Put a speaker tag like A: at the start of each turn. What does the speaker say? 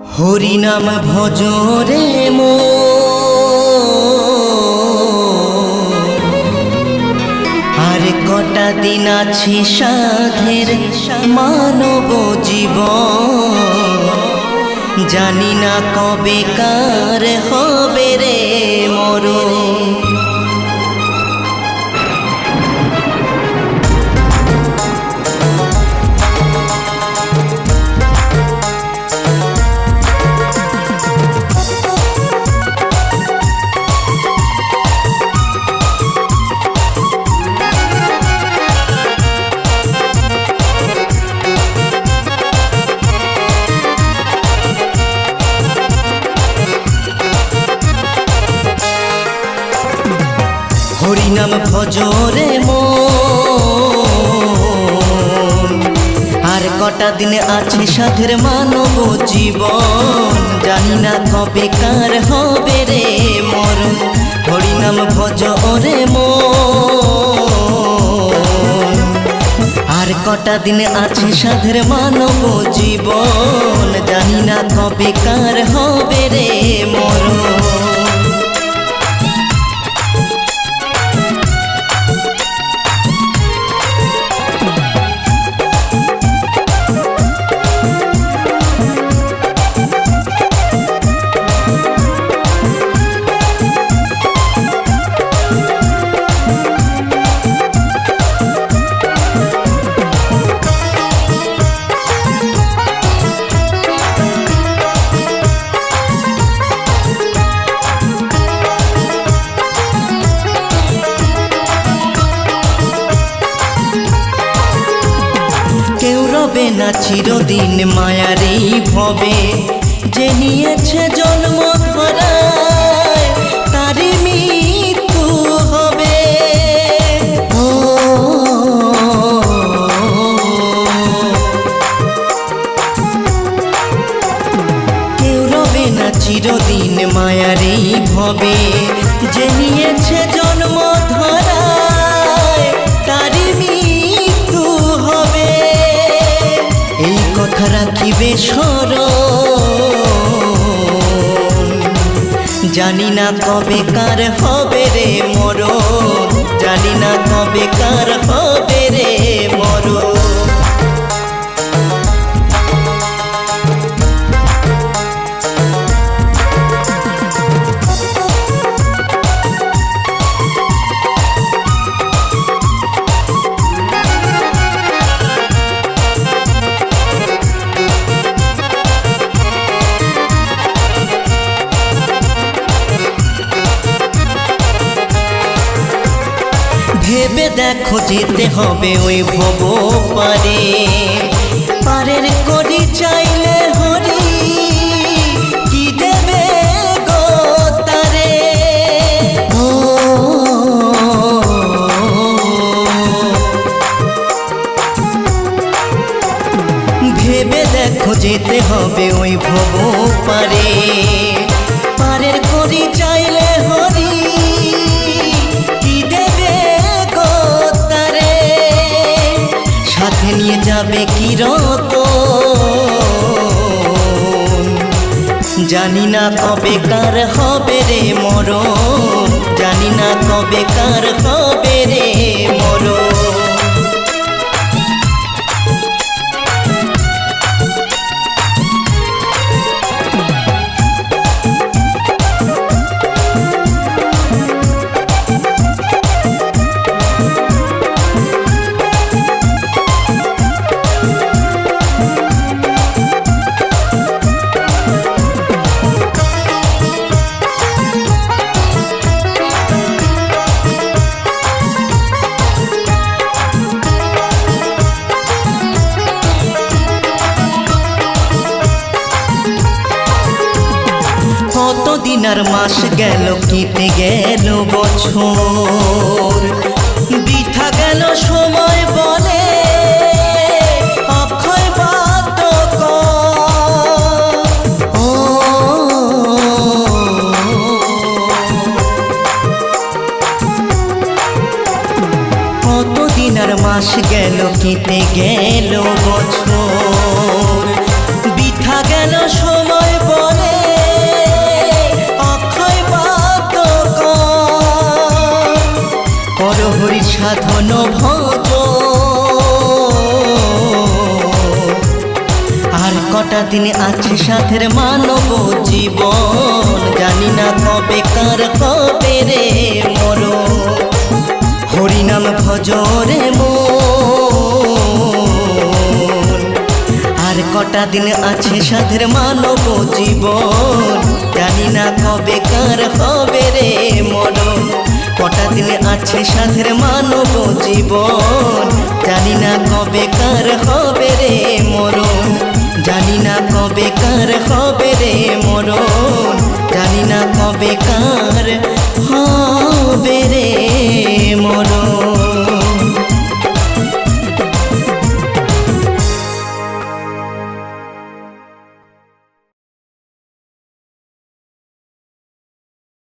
A: হরি নাম ভজরে মো আর কটা দিন আছে সাধের মানব জীবন, জানি না কবে কার হবে রে মরণ। হরি নাম ভজরে মন আর কটা দিন আছে সাধের মানব জীবন, জানি না কবে কার হবে রে মরণ। হরি নাম ভজরে মন আর কটা দিন আছে সাধের মানব জীবন, জানি না কবে কার হবে রে মরণ। না চিরদিন মায়ার এই ভবে, যে নিয়েছে জন্ম ধরায় তারই মৃত্যু হবে। কেউ রবে না চিরদিন মায়ার এই ভবে, যে নিয়েছে জন্ম ধরায় তারই মৃত্যু হবে। এই কথা রাখিবে স্মরণ, জানি না কবে কার হবে রে মরণ, জানি না কবে কার হবে রে মরণ। ভেবে দেখো যেতে হবে ওই ভব পারে, পারের করি চাইলে হরি কি দেবে গো তারে। ভেবে দেখো যেতে হবে ওই ভব পারে, পারের করি চাইলে হরি সাথে নিয়ে যাবে কিরকম, জানি না কবে কার হবে রে মরণ, জানি না কবে কার হবে রে মরণ। কতদিন আর মাস গেল কেটে গেল বছর, বৃথা গেল সময় বলে অক্ষয় বাতক। কতদিন আর মাস গেল কেটে গেল বছর, বৃথা গেল সময় কটা দিন আছে সাথের মানব জীবন, জানি না কবে কার হবে রে মরণ। হরিনাম ভজরে মন, আর কটা দিন আছে সাধের মানব জীবন, জানি না কবে কার হবে রে মরণ। কটা দিন আছে সাধের মানব জীবন, জানি না কবে কার হবে রে মরণ। জানি না কবে কার হবে রে মরণ, জানি না কবে কার হবে রে মরণ।